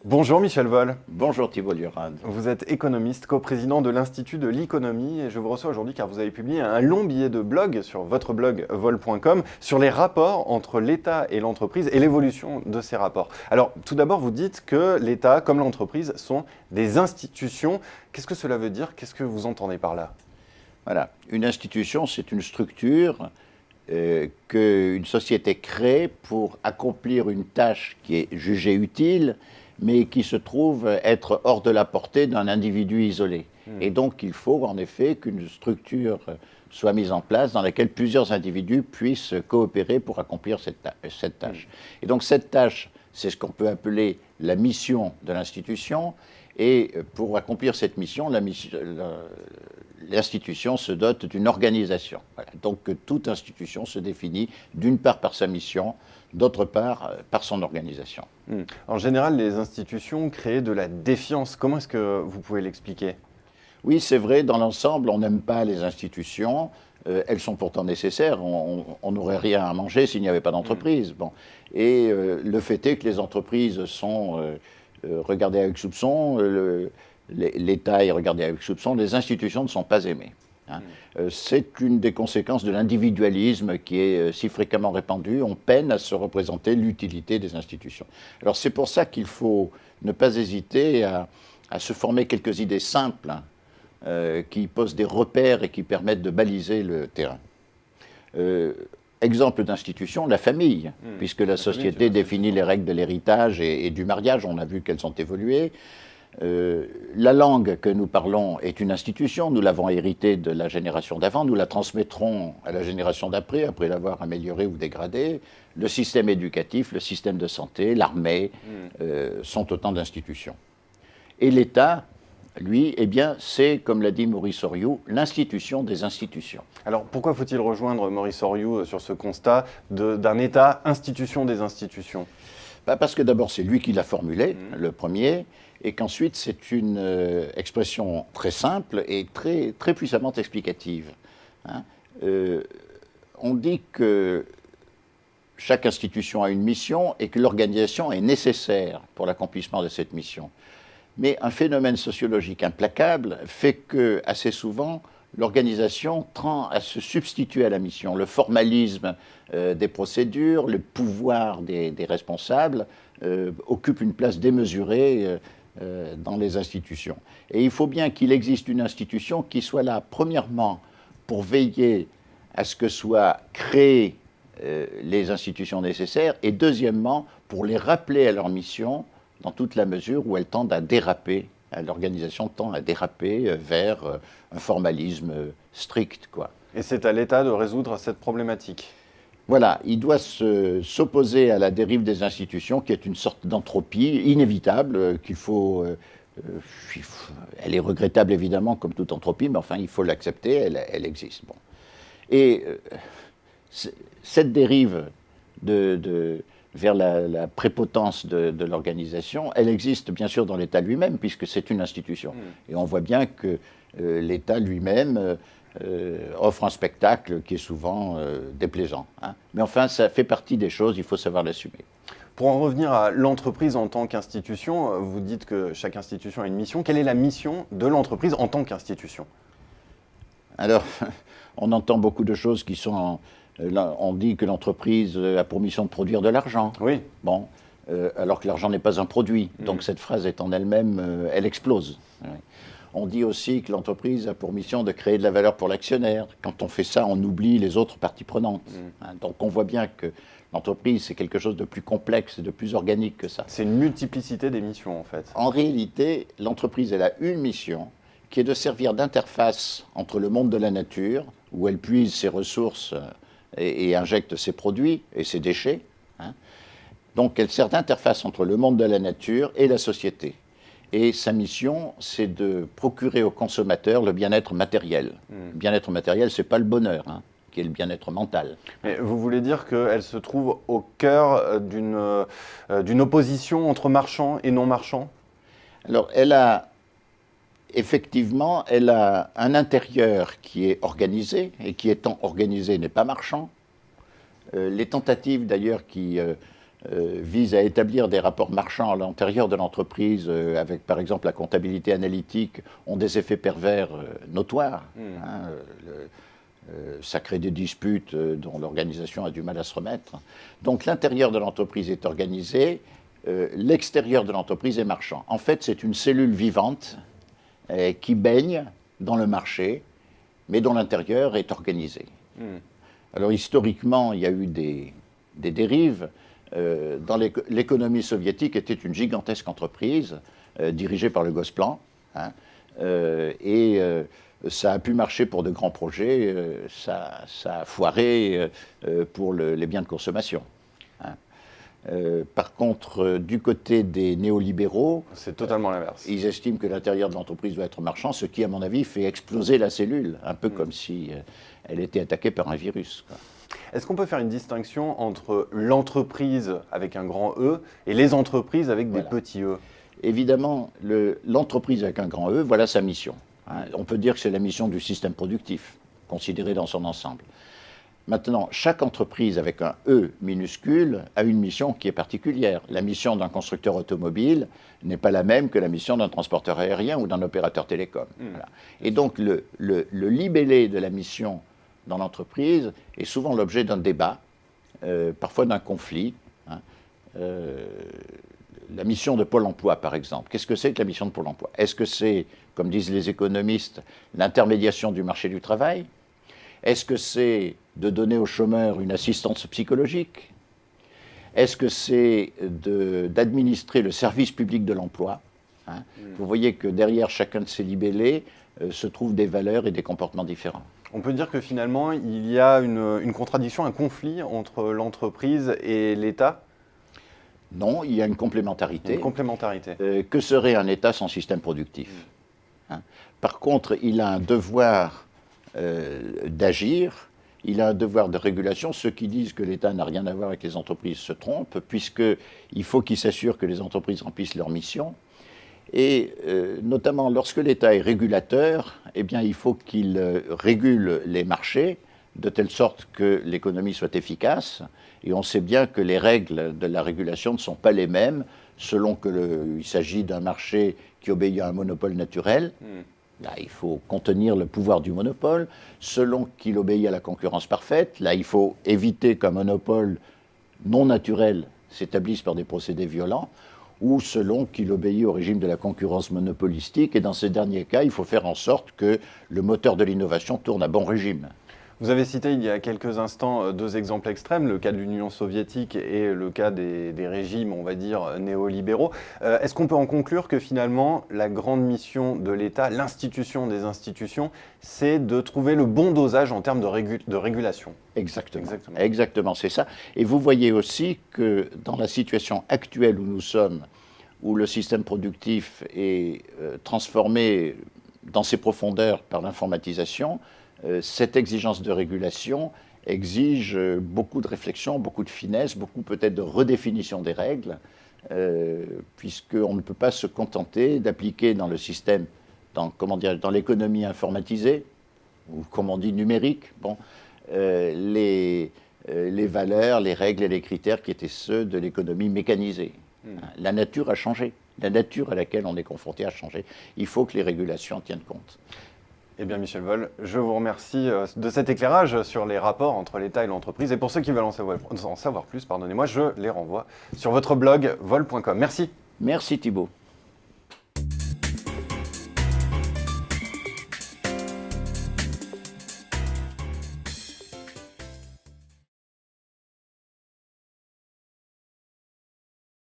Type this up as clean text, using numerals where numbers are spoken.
Bonjour Michel Vol, Bonjour Thibault Durand. vous êtes économiste, coprésident de l'Institut de l'économie et je vous reçois aujourd'hui car vous avez publié un long billet de blog sur votre blog vol.com sur les rapports entre l'État et l'entreprise et l'évolution de ces rapports. Alors tout d'abord vous dites que l'État comme l'entreprise sont des institutions. Qu'est-ce que cela veut dire? Qu'est-ce que vous entendez par là? Voilà, une institution, c'est une structure qu'une société crée pour accomplir une tâche qui est jugée utile, mais qui se trouve être hors de la portée d'un individu isolé. Et donc, il faut en effet qu'une structure soit mise en place dans laquelle plusieurs individus puissent coopérer pour accomplir cette tâche. Et donc, cette tâche, c'est ce qu'on peut appeler la mission de l'institution. Et pour accomplir cette mission, l'institution se dote d'une organisation. Voilà. Donc, toute institution se définit d'une part par sa mission, d'autre part par son organisation. En général, les institutions créent de la défiance. Comment est-ce que vous pouvez l'expliquer? Oui, c'est vrai, dans l'ensemble, on n'aime pas les institutions. Elles sont pourtant nécessaires. On n'aurait rien à manger s'il n'y avait pas d'entreprise. Bon. Et le fait est que les entreprises sont regardées avec soupçon, l'État est regardé avec soupçon, les institutions ne sont pas aimées. Hein. C'est une des conséquences de l'individualisme qui est si fréquemment répandu. On peine à se représenter l'utilité des institutions. Alors c'est pour ça qu'il faut ne pas hésiter à se former quelques idées simples qui posent des repères et qui permettent de baliser le terrain. Exemple d'institution, la famille, puisque la société définit les règles de l'héritage et du mariage. On a vu qu'elles ont évolué. La langue que nous parlons est une institution, nous l'avons héritée de la génération d'avant, nous la transmettrons à la génération d'après, après l'avoir améliorée ou dégradée. Le système éducatif, le système de santé, l'armée sont autant d'institutions. Et l'État, lui, eh bien, c'est, comme l'a dit Maurice Horiou, l'institution des institutions. Alors pourquoi faut-il rejoindre Maurice Horiou sur ce constat d'un État institution des institutions? Parce que d'abord, c'est lui qui l'a formulé, le premier, et qu'ensuite, c'est une expression très simple et très, très puissamment explicative. Hein. On dit que chaque institution a une mission et que l'organisation est nécessaire pour l'accomplissement de cette mission. Mais un phénomène sociologique implacable fait que, assez souvent, l'organisation tend à se substituer à la mission. Le formalisme des procédures, le pouvoir des responsables occupent une place démesurée dans les institutions. Et il faut bien qu'il existe une institution qui soit là, premièrement, pour veiller à ce que soient créées les institutions nécessaires, et deuxièmement, pour les rappeler à leur mission, dans toute la mesure où elles tendent à déraper, l'organisation tend à déraper vers un formalisme strict, quoi. Et c'est à l'État de résoudre cette problématique. Voilà, il doit s'opposer à la dérive des institutions, qui est une sorte d'entropie inévitable, elle est regrettable évidemment, comme toute entropie, mais enfin il faut l'accepter, elle existe. Bon. Et cette dérive vers la prépotence de l'organisation, elle existe bien sûr dans l'État lui-même, puisque c'est une institution. Et on voit bien que l'État lui-même offre un spectacle qui est souvent déplaisant. Hein. Mais enfin, ça fait partie des choses, il faut savoir l'assumer. Pour en revenir à l'entreprise en tant qu'institution, vous dites que chaque institution a une mission. Quelle est la mission de l'entreprise en tant qu'institution? Alors, on entend beaucoup de choses qui sont... on dit que l'entreprise a pour mission de produire de l'argent. Oui. Bon, alors que l'argent n'est pas un produit. Donc cette phrase est en elle-même, elle explose. Oui. On dit aussi que l'entreprise a pour mission de créer de la valeur pour l'actionnaire. Quand on fait ça, on oublie les autres parties prenantes. Hein, donc on voit bien que l'entreprise, c'est quelque chose de plus complexe et de plus organique que ça. C'est une multiplicité des missions, en fait. En réalité, l'entreprise, elle a une mission qui est de servir d'interface entre le monde de la nature, où elle puise ses ressources et injecte ses produits et ses déchets. Hein. Donc elle sert d'interface entre le monde de la nature et la société. Et sa mission, c'est de procurer aux consommateurs le bien-être matériel. Le bien-être matériel, ce n'est pas le bonheur, hein, qui est le bien-être mental. Mais vous voulez dire qu'elle se trouve au cœur d'une opposition entre marchands et non-marchands? Alors, effectivement, elle a un intérieur qui est organisé, et qui étant organisé n'est pas marchand. Les tentatives d'ailleurs qui vise à établir des rapports marchands à l'intérieur de l'entreprise, avec par exemple la comptabilité analytique, ont des effets pervers notoires. Ça crée des disputes dont l'organisation a du mal à se remettre. Donc l'intérieur de l'entreprise est organisé, l'extérieur de l'entreprise est marchand. En fait, c'est une cellule vivante qui baigne dans le marché, mais dont l'intérieur est organisé. Alors historiquement, il y a eu des dérives. Dans l'économie soviétique était une gigantesque entreprise dirigée par le Gosplan, ça a pu marcher pour de grands projets, ça a foiré pour les biens de consommation. Par contre, du côté des néolibéraux, c'est totalement l'inverse. Ils estiment que l'intérieur de l'entreprise doit être marchand, ce qui, à mon avis, fait exploser la cellule, un peu comme si elle était attaquée par un virus, quoi. Est-ce qu'on peut faire une distinction entre l'entreprise avec un grand E et les entreprises avec des petits E? Évidemment, l'entreprise avec un grand E, voilà sa mission. On peut dire que c'est la mission du système productif, considéré dans son ensemble. Maintenant, chaque entreprise avec un E minuscule a une mission qui est particulière. La mission d'un constructeur automobile n'est pas la même que la mission d'un transporteur aérien ou d'un opérateur télécom. Voilà. Et donc, le libellé de la mission dans l'entreprise est souvent l'objet d'un débat, parfois d'un conflit. La mission de Pôle emploi, par exemple. Qu'est-ce que c'est que la mission de Pôle emploi? Est-ce que c'est, comme disent les économistes, l'intermédiation du marché du travail? Est-ce que c'est de donner aux chômeurs une assistance psychologique? Est-ce que c'est d'administrer le service public de l'emploi? Vous voyez que derrière chacun de ces libellés se trouvent des valeurs et des comportements différents. On peut dire que finalement, il y a une contradiction, un conflit entre l'entreprise et l'État? Non, il y a une complémentarité. Une complémentarité. Que serait un État sans système productif? Par contre, il a un devoir d'agir, il a un devoir de régulation. Ceux qui disent que l'État n'a rien à voir avec les entreprises se trompent, puisqu'il faut qu'il s'assure que les entreprises remplissent leur mission. Et notamment lorsque l'État est régulateur, eh bien, il faut qu'il régule les marchés de telle sorte que l'économie soit efficace. Et on sait bien que les règles de la régulation ne sont pas les mêmes selon qu'il s'agit d'un marché qui obéit à un monopole naturel. Là, il faut contenir le pouvoir du monopole. Selon qu'il obéit à la concurrence parfaite, là, il faut éviter qu'un monopole non naturel s'établisse par des procédés violents, ou selon qu'il obéit au régime de la concurrence monopolistique. Et dans ces derniers cas, il faut faire en sorte que le moteur de l'innovation tourne à bon régime. Vous avez cité il y a quelques instants deux exemples extrêmes, le cas de l'Union soviétique et le cas des régimes, on va dire, néolibéraux. Est-ce qu'on peut en conclure que finalement, la grande mission de l'État, l'institution des institutions, c'est de trouver le bon dosage en termes de régulation? Exactement, c'est ça. Et vous voyez aussi que dans la situation actuelle où nous sommes, où le système productif est transformé dans ses profondeurs par l'informatisation, cette exigence de régulation exige beaucoup de réflexion, beaucoup de finesse, beaucoup peut-être de redéfinition des règles, puisqu'on ne peut pas se contenter d'appliquer dans le système, dans l'économie informatisée, ou comme on dit numérique, les valeurs, les règles et les critères qui étaient ceux de l'économie mécanisée. La nature a changé, la nature à laquelle on est confronté a changé. Il faut que les régulations en tiennent compte. Eh bien, Michel Vol, je vous remercie de cet éclairage sur les rapports entre l'État et l'entreprise. Et pour ceux qui veulent en savoir plus, pardonnez-moi, je les renvoie sur votre blog vol.com. Merci. Merci Thibault.